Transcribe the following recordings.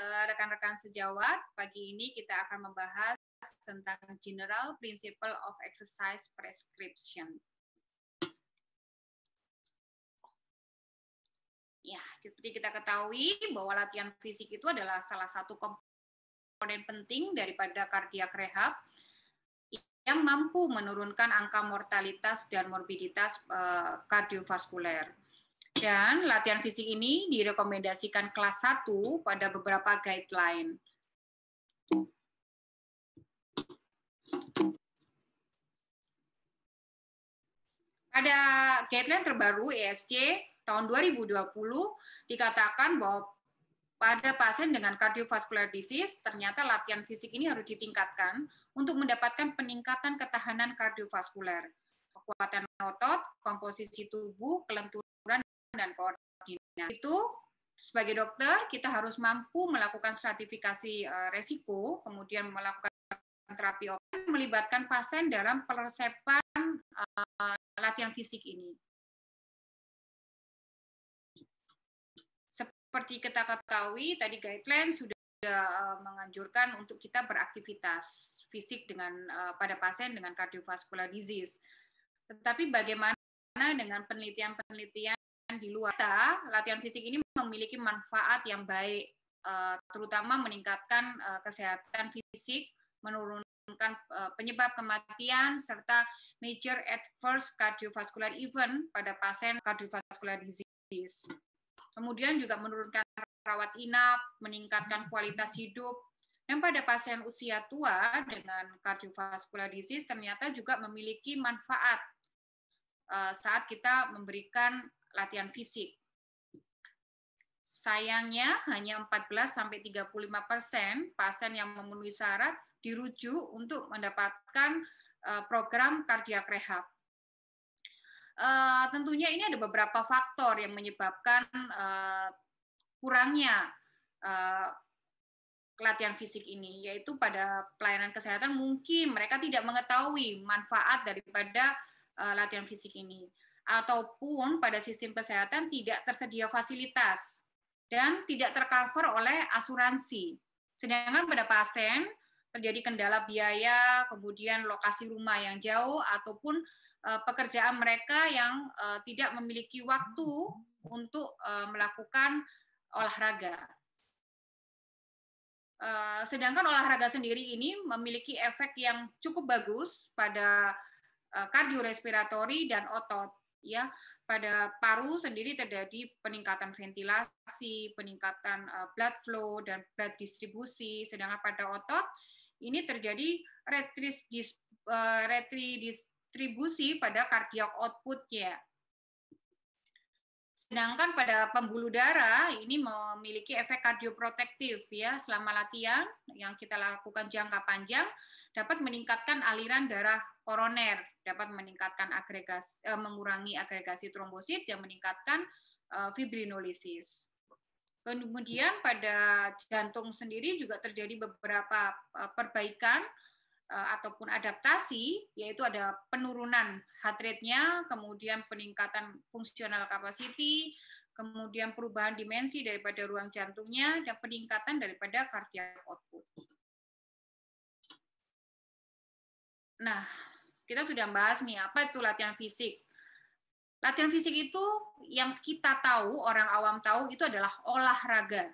rekan-rekan sejawat. Pagi ini kita akan membahas tentang General Principle of Exercise Prescription. Ya, seperti kita ketahui bahwa latihan fisik itu adalah salah satu komponen penting daripada cardiac rehab yang mampu menurunkan angka mortalitas dan morbiditas kardiovaskuler. Dan latihan fisik ini direkomendasikan kelas 1 pada beberapa guideline. Pada guideline terbaru ESC tahun 2020 dikatakan bahwa pada pasien dengan cardiovascular disease ternyata latihan fisik ini harus ditingkatkan untuk mendapatkan peningkatan ketahanan kardiovaskuler, kekuatan otot, komposisi tubuh, kelenturan, dan koordinasi. Itu sebagai dokter kita harus mampu melakukan stratifikasi resiko, kemudian melakukan terapi obat, melibatkan pasien dalam peresepan latihan fisik ini. Seperti kita ketahui, tadi guideline sudah menganjurkan untuk kita beraktivitas fisik dengan pada pasien dengan cardiovascular disease. Tetapi bagaimana dengan penelitian-penelitian di luar? Latihan fisik ini memiliki manfaat yang baik, terutama meningkatkan kesehatan fisik, menurunkan penyebab kematian, serta major adverse cardiovascular event pada pasien cardiovascular disease. Kemudian juga menurunkan rawat inap, meningkatkan kualitas hidup, dan pada pasien usia tua dengan cardiovascular disease ternyata juga memiliki manfaat saat kita memberikan latihan fisik. Sayangnya hanya 14-35% pasien yang memenuhi syarat dirujuk untuk mendapatkan program cardiac rehab. Tentunya ini ada beberapa faktor yang menyebabkan kurangnya latihan fisik ini, yaitu pada pelayanan kesehatan mungkin mereka tidak mengetahui manfaat daripada latihan fisik ini, ataupun pada sistem kesehatan tidak tersedia fasilitas dan tidak tercover oleh asuransi. Sedangkan pada pasien terjadi kendala biaya, kemudian lokasi rumah yang jauh, ataupun pekerjaan mereka yang tidak memiliki waktu untuk melakukan olahraga. Sedangkan olahraga sendiri ini memiliki efek yang cukup bagus pada kardiorespiratori dan otot. Ya, pada paru sendiri terjadi peningkatan ventilasi, peningkatan blood flow dan blood distribusi. Sedangkan pada otot ini terjadi distribusi pada cardiac output-nya. Sedangkan pada pembuluh darah ini memiliki efek kardioprotektif ya, selama latihan yang kita lakukan jangka panjang dapat meningkatkan aliran darah koroner, dapat meningkatkan mengurangi agregasi trombosit dan meningkatkan fibrinolisis. Kemudian pada jantung sendiri juga terjadi beberapa perbaikan ataupun adaptasi, yaitu ada penurunan heart rate-nya, kemudian peningkatan fungsional capacity, kemudian perubahan dimensi daripada ruang jantungnya, dan peningkatan daripada cardiac output. Nah, kita sudah bahas nih, apa itu latihan fisik. Latihan fisik itu yang kita tahu, orang awam tahu, itu adalah olahraga.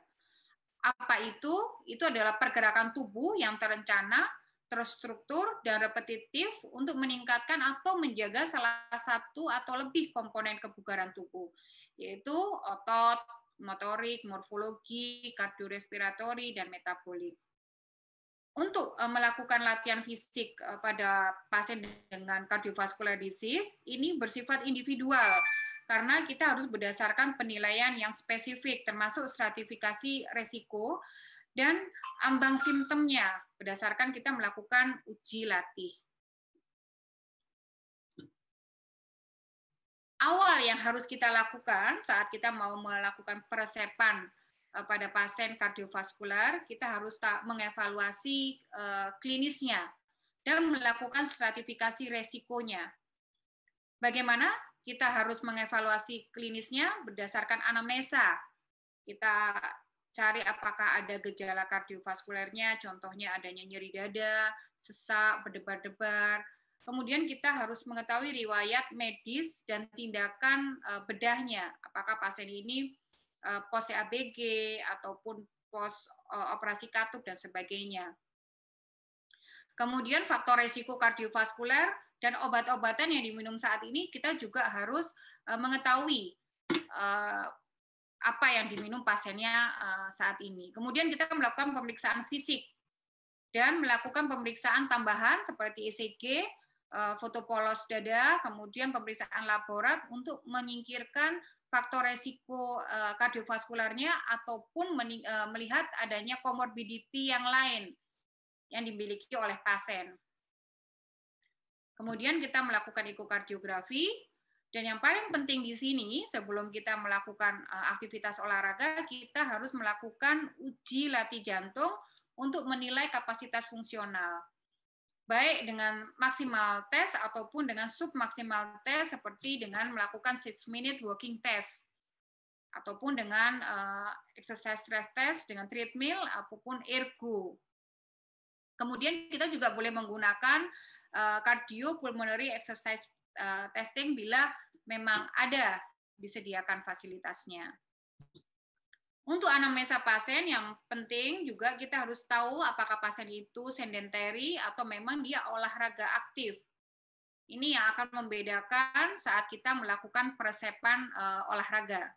Apa itu? Itu adalah pergerakan tubuh yang terencana, terstruktur, dan repetitif untuk meningkatkan atau menjaga salah satu atau lebih komponen kebugaran tubuh, yaitu otot, motorik, morfologi, kardiorespiratori, dan metabolik. Untuk melakukan latihan fisik pada pasien dengan cardiovascular disease, ini bersifat individual, karena kita harus berdasarkan penilaian yang spesifik, termasuk stratifikasi resiko, dan ambang simptomnya berdasarkan kita melakukan uji latih. Awal yang harus kita lakukan saat kita mau melakukan peresepan pada pasien kardiovaskular, kita harus mengevaluasi klinisnya dan melakukan stratifikasi resikonya. Bagaimana kita harus mengevaluasi klinisnya berdasarkan anamnesa. Kita cari apakah ada gejala kardiovaskulernya, contohnya adanya nyeri dada, sesak, berdebar-debar. Kemudian kita harus mengetahui riwayat medis dan tindakan bedahnya, apakah pasien ini pos ABG ataupun pos operasi katup dan sebagainya. Kemudian faktor risiko kardiovaskuler dan obat-obatan yang diminum saat ini kita juga harus mengetahui apa yang diminum pasiennya saat ini. Kemudian kita melakukan pemeriksaan fisik dan melakukan pemeriksaan tambahan seperti ECG, foto polos dada, kemudian pemeriksaan laborat untuk menyingkirkan faktor resiko kardiovaskularnya ataupun melihat adanya komorbiditi yang lain yang dimiliki oleh pasien. Kemudian kita melakukan ekokardiografi, dan yang paling penting di sini sebelum kita melakukan aktivitas olahraga, kita harus melakukan uji latih jantung untuk menilai kapasitas fungsional. Baik dengan maksimal test ataupun dengan submaksimal test seperti dengan melakukan 6-minute walking test ataupun dengan exercise stress test dengan treadmill ataupun ergo. Kemudian kita juga boleh menggunakan cardiopulmonary exercise testing bila memang ada disediakan fasilitasnya. Untuk anamnesa pasien yang penting juga kita harus tahu apakah pasien itu sedentary atau memang dia olahraga aktif. Ini yang akan membedakan saat kita melakukan peresepan olahraga.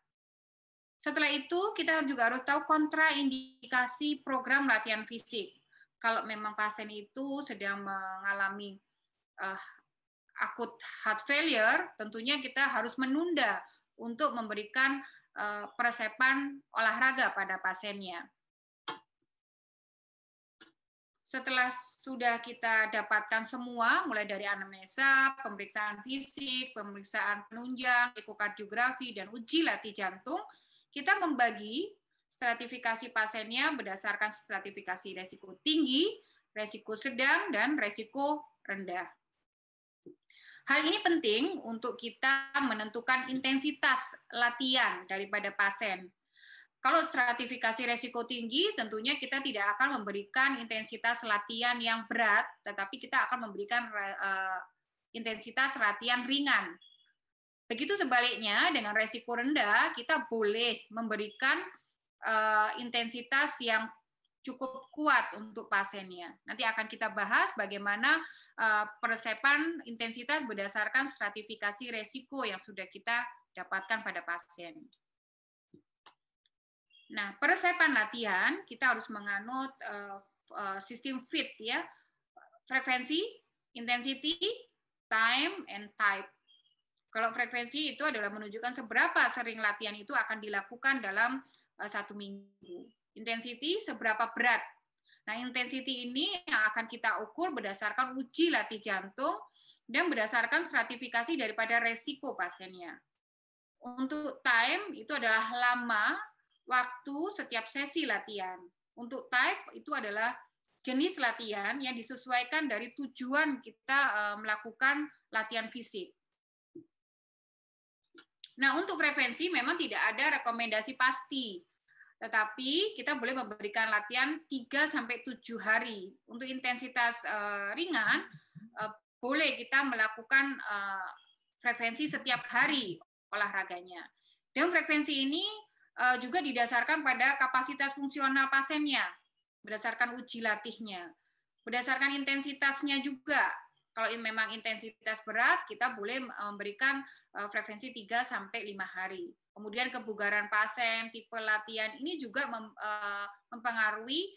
Setelah itu kita juga harus tahu kontraindikasi program latihan fisik. Kalau memang pasien itu sedang mengalami akut heart failure, tentunya kita harus menunda untuk memberikan peresepan olahraga pada pasiennya. Setelah sudah kita dapatkan semua, mulai dari anamnesa, pemeriksaan fisik, pemeriksaan penunjang, ekokardiografi, dan uji latih jantung, kita membagi stratifikasi pasiennya berdasarkan stratifikasi resiko tinggi, resiko sedang, dan resiko rendah. Hal ini penting untuk kita menentukan intensitas latihan daripada pasien. Kalau stratifikasi resiko tinggi, tentunya kita tidak akan memberikan intensitas latihan yang berat, tetapi kita akan memberikan intensitas latihan ringan. Begitu sebaliknya, dengan resiko rendah, kita boleh memberikan intensitas yang cukup kuat untuk pasiennya. Nanti akan kita bahas bagaimana peresepan intensitas berdasarkan stratifikasi resiko yang sudah kita dapatkan pada pasien. Nah, peresepan latihan kita harus menganut sistem FIT ya, frekuensi, intensity, time, and type. Kalau frekuensi itu adalah menunjukkan seberapa sering latihan itu akan dilakukan dalam 1 minggu. Intensity seberapa berat. Nah, intensity ini yang akan kita ukur berdasarkan uji latih jantung dan berdasarkan stratifikasi daripada resiko pasiennya. Untuk time itu adalah lama waktu setiap sesi latihan. Untuk type itu adalah jenis latihan yang disesuaikan dari tujuan kita melakukan latihan fisik. Nah, untuk frekuensi memang tidak ada rekomendasi pasti, tetapi kita boleh memberikan latihan 3-7 hari. Untuk intensitas ringan, boleh kita melakukan frekuensi setiap hari olahraganya. Dan frekuensi ini juga didasarkan pada kapasitas fungsional pasiennya, berdasarkan uji latihnya, berdasarkan intensitasnya juga. Kalau memang intensitas berat, kita boleh memberikan frekuensi 3-5 hari. Kemudian kebugaran pasien, tipe latihan ini juga mempengaruhi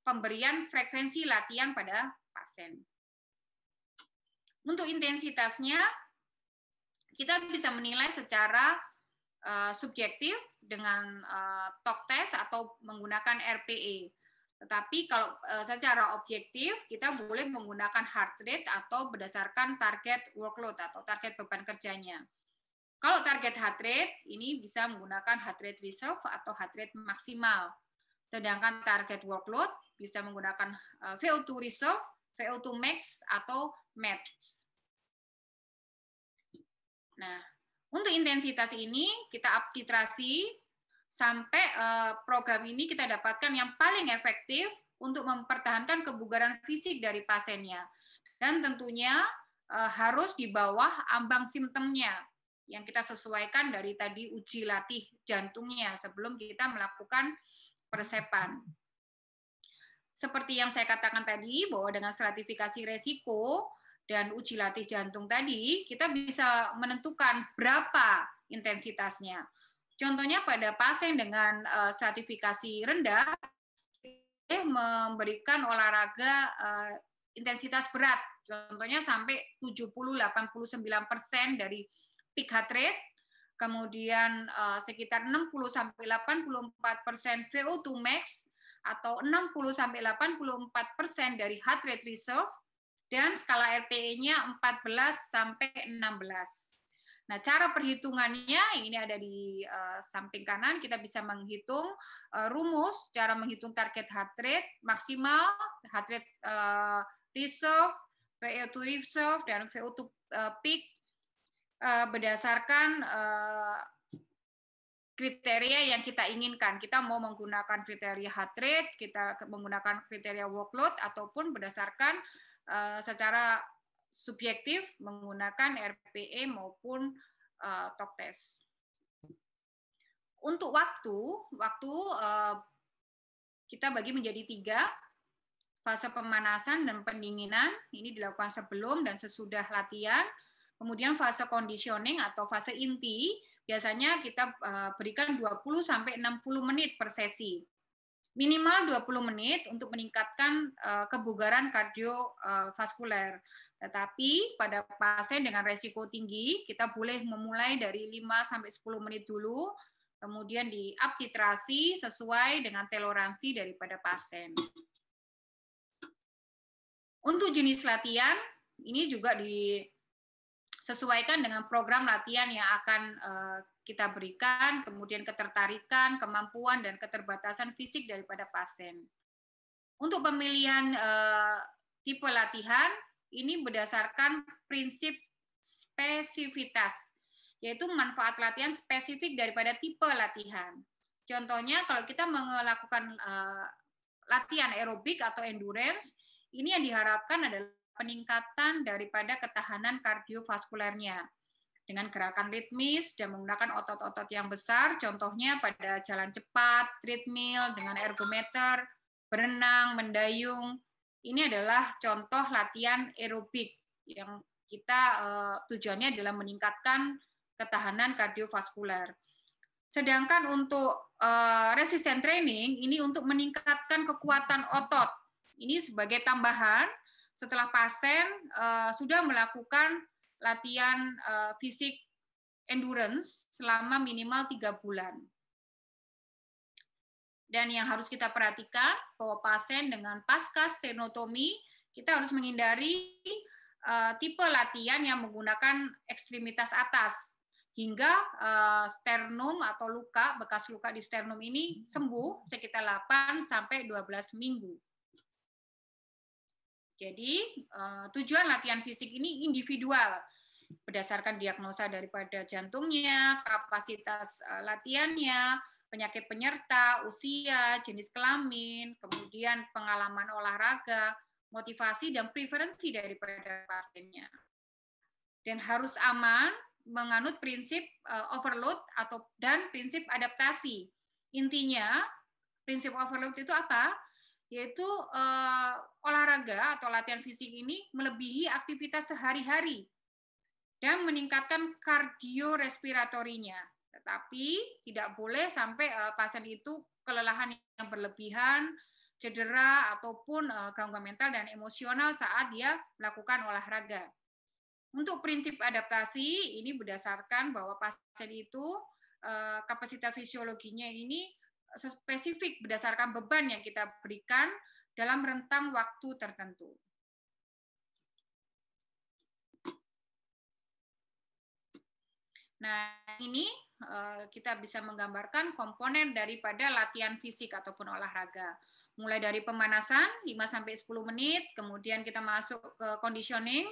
pemberian frekuensi latihan pada pasien. Untuk intensitasnya, kita bisa menilai secara subjektif dengan talk test atau menggunakan RPE. Tetapi kalau secara objektif, kita boleh menggunakan heart rate atau berdasarkan target workload atau target beban kerjanya. Kalau target heart rate, ini bisa menggunakan heart rate reserve atau heart rate maksimal. Sedangkan target workload bisa menggunakan VO2 reserve, VO2 max, atau max. Nah, untuk intensitas ini, kita up titrasi sampai program ini kita dapatkan yang paling efektif untuk mempertahankan kebugaran fisik dari pasiennya. Dan tentunya harus di bawah ambang simptomnya yang kita sesuaikan dari tadi uji latih jantungnya sebelum kita melakukan persepan. Seperti yang saya katakan tadi, bahwa dengan stratifikasi resiko dan uji latih jantung tadi, kita bisa menentukan berapa intensitasnya. Contohnya pada pasien dengan stratifikasi rendah, kita memberikan olahraga intensitas berat, contohnya sampai 70-89% dari peak heart rate, kemudian sekitar 60-84% VO2 max, atau 60-84% dari heart rate reserve, dan skala RPE-nya 14-16. Nah, cara perhitungannya ini ada di samping kanan, kita bisa menghitung rumus cara menghitung target heart rate maksimal, heart rate reserve, VO2 reserve, dan VO2 peak berdasarkan kriteria yang kita inginkan. Kita mau menggunakan kriteria heart rate, kita menggunakan kriteria workload, ataupun berdasarkan secara subjektif menggunakan RPE maupun talk test. Untuk waktu kita bagi menjadi 3, fase pemanasan dan pendinginan, ini dilakukan sebelum dan sesudah latihan. Kemudian fase conditioning atau fase inti, biasanya kita berikan 20-60 menit per sesi. Minimal 20 menit untuk meningkatkan kebugaran kardiovaskuler. Tetapi pada pasien dengan resiko tinggi, kita boleh memulai dari 5-10 menit dulu, kemudian di-up titrasi sesuai dengan toleransi daripada pasien. Untuk jenis latihan, ini juga disesuaikan dengan program latihan yang akan kita berikan, kemudian ketertarikan, kemampuan, dan keterbatasan fisik daripada pasien. Untuk pemilihan tipe latihan, ini berdasarkan prinsip spesifitas, yaitu manfaat latihan spesifik daripada tipe latihan. Contohnya, kalau kita melakukan latihan aerobik atau endurance, ini yang diharapkan adalah peningkatan daripada ketahanan kardiovaskulernya dengan gerakan ritmis dan menggunakan otot-otot yang besar, contohnya pada jalan cepat, treadmill, dengan ergometer, berenang, mendayung. Ini adalah contoh latihan aerobik yang kita tujuannya adalah meningkatkan ketahanan kardiovaskuler. Sedangkan untuk resistance training, ini untuk meningkatkan kekuatan otot. Ini sebagai tambahan setelah pasien sudah melakukan latihan fisik endurance selama minimal 3 bulan. Dan yang harus kita perhatikan bahwa pasien dengan pasca stenotomi, kita harus menghindari tipe latihan yang menggunakan ekstremitas atas hingga sternum atau bekas luka di sternum ini sembuh sekitar 8-12 minggu. Jadi tujuan latihan fisik ini individual berdasarkan diagnosa daripada jantungnya, kapasitas latihannya, penyakit penyerta, usia, jenis kelamin, kemudian pengalaman olahraga, motivasi dan preferensi daripada pasiennya. Dan harus aman, menganut prinsip overload dan prinsip adaptasi. Intinya, prinsip overload itu apa? Yaitu olahraga atau latihan fisik ini melebihi aktivitas sehari-hari dan meningkatkan kardiorespiratorinya. Tetapi tidak boleh sampai pasien itu kelelahan yang berlebihan, cedera, ataupun gangguan mental dan emosional saat dia melakukan olahraga. Untuk prinsip adaptasi, ini berdasarkan bahwa pasien itu kapasitas fisiologinya ini spesifik berdasarkan beban yang kita berikan dalam rentang waktu tertentu. Nah, ini kita bisa menggambarkan komponen daripada latihan fisik ataupun olahraga. Mulai dari pemanasan 5-10 menit, kemudian kita masuk ke conditioning,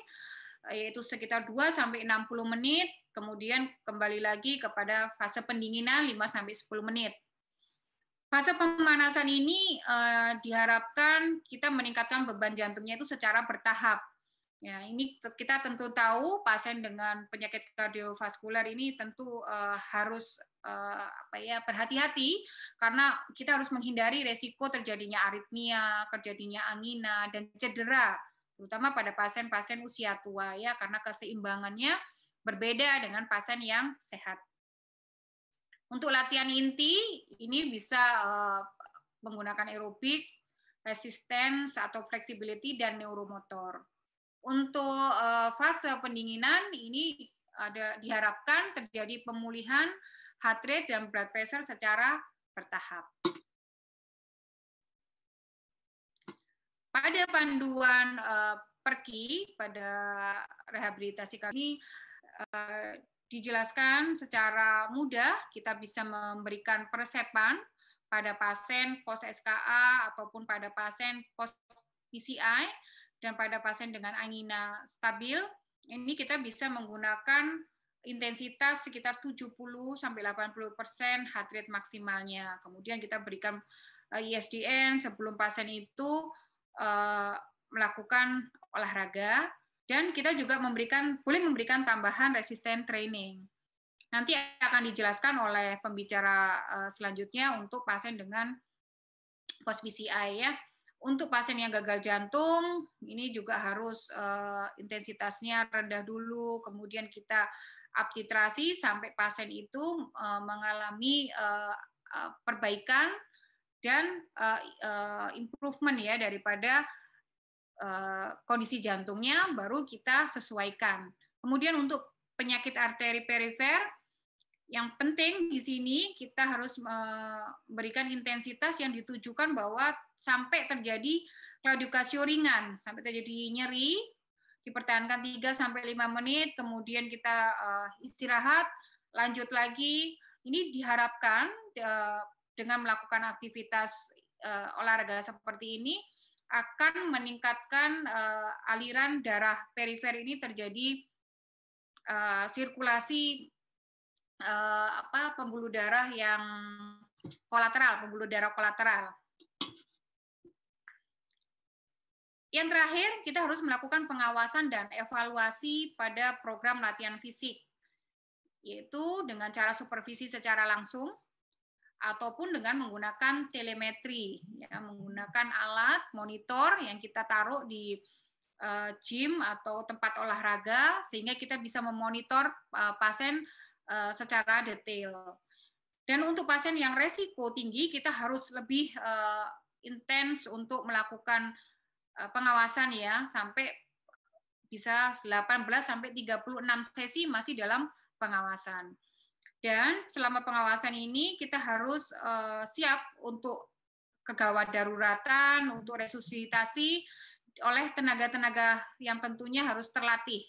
yaitu sekitar 2-60 menit, kemudian kembali lagi kepada fase pendinginan 5-10 menit. Fase pemanasan ini diharapkan kita meningkatkan beban jantungnya itu secara bertahap. Ya, ini kita tentu tahu pasien dengan penyakit kardiovaskuler ini tentu harus berhati-hati karena kita harus menghindari resiko terjadinya aritmia, terjadinya angina dan cedera, terutama pada pasien-pasien usia tua ya karena keseimbangannya berbeda dengan pasien yang sehat. Untuk latihan inti ini bisa menggunakan aerobik, resistance atau flexibility dan neuromotor. Untuk fase pendinginan ini diharapkan terjadi pemulihan heart rate dan blood pressure secara bertahap. Pada panduan PERKI pada rehabilitasi kali ini dijelaskan secara mudah, kita bisa memberikan peresepan pada pasien post SKA ataupun pada pasien post PCI dan pada pasien dengan angina stabil. Ini kita bisa menggunakan intensitas sekitar 70-80% heart rate maksimalnya. Kemudian kita berikan ISDN sebelum pasien itu melakukan olahraga. Dan kita juga boleh memberikan tambahan resisten training. Nanti akan dijelaskan oleh pembicara selanjutnya untuk pasien dengan post PCI ya. Untuk pasien yang gagal jantung, ini juga harus intensitasnya rendah dulu, kemudian kita uptitrasi sampai pasien itu mengalami perbaikan dan improvement ya daripada kondisi jantungnya, baru kita sesuaikan. Kemudian untuk penyakit arteri perifer, yang penting di sini kita harus memberikan intensitas yang ditujukan bahwa sampai terjadi claudicatio ringan, sampai terjadi nyeri, dipertahankan 3-5 menit, kemudian kita istirahat, lanjut lagi. Ini diharapkan dengan melakukan aktivitas olahraga seperti ini, akan meningkatkan aliran darah perifer ini terjadi sirkulasi pembuluh darah yang kolateral, pembuluh darah kolateral. Yang terakhir, kita harus melakukan pengawasan dan evaluasi pada program latihan fisik, yaitu dengan cara supervisi secara langsung, ataupun dengan menggunakan telemetri, ya, menggunakan alat monitor yang kita taruh di gym atau tempat olahraga, sehingga kita bisa memonitor pasien secara detail. Dan untuk pasien yang resiko tinggi, kita harus lebih intens untuk melakukan pengawasan ya, sampai bisa 18-36 sesi masih dalam pengawasan. Dan selama pengawasan ini kita harus siap untuk kegawat daruratan, untuk resusitasi oleh tenaga-tenaga yang tentunya harus terlatih,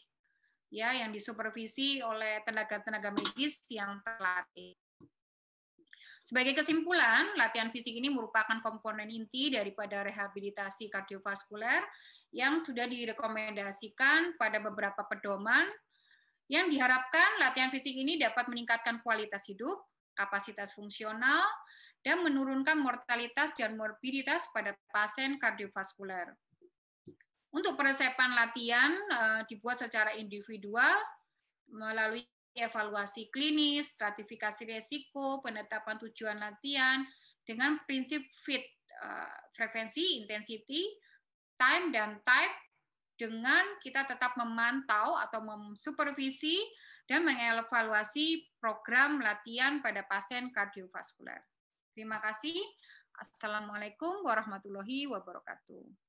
ya, yang disupervisi oleh tenaga-tenaga medis yang terlatih. Sebagai kesimpulan, latihan fisik ini merupakan komponen inti daripada rehabilitasi kardiovaskuler yang sudah direkomendasikan pada beberapa pedoman. Yang diharapkan latihan fisik ini dapat meningkatkan kualitas hidup, kapasitas fungsional, dan menurunkan mortalitas dan morbiditas pada pasien kardiovaskuler. Untuk peresepan latihan dibuat secara individual melalui evaluasi klinis, stratifikasi resiko, penetapan tujuan latihan dengan prinsip fit, frekuensi, intensity, time, dan type, dengan kita tetap memantau atau mensupervisi dan mengevaluasi program latihan pada pasien kardiovaskuler. Terima kasih. Assalamualaikum warahmatullahi wabarakatuh.